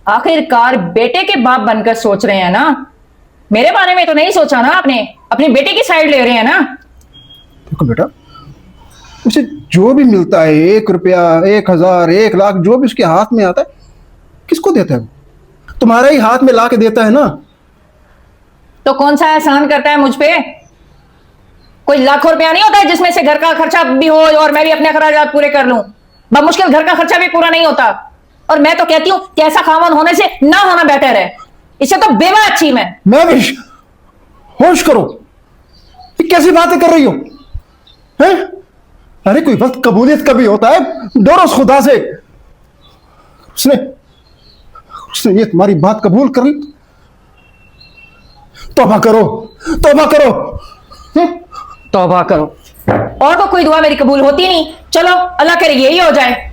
आखिरकार बेटे के बाप बनकर सोच रहे हैं ना। मेरे बारे में तो नहीं सोचा ना आपने, अपनी बेटे की साइड ले रहे हैं ना। देखो बेटा, उसे जो भी मिलता है, 1 रुपया, 1,000, 1 लाख, जो भी उसके हाथ में आता है, किसको देता है वो? तुम्हारे ही हाथ में ला के देता है ना। तो कौन सा एहसान करता है मुझ पे? कोई लाखों रुपया नहीं होता है जिसमें से घर का खर्चा भी हो और मैं भी अपने अखराजात पूरे कर लूं। बमुश्किल घर का खर्चा भी पूरा नहीं होता। और मैं तो कहती हूं कि ऐसा खामन होने से ना होना बेहतर है। इससे तो बेवा अच्छी मैं भी होश करो, ये कैसी बातें कर रही हो? हैं? अरे कोई वक्त कबूलियत का भी होता है, डरो उस खुदा से। उसने उसने ये तुम्हारी बात कबूल कर ली, तौबा करो, तौबा करो। तौबा करो। और तो कोई दुआ मेरी कबूल होती नहीं। चलो अल्लाह करे यही हो जाए।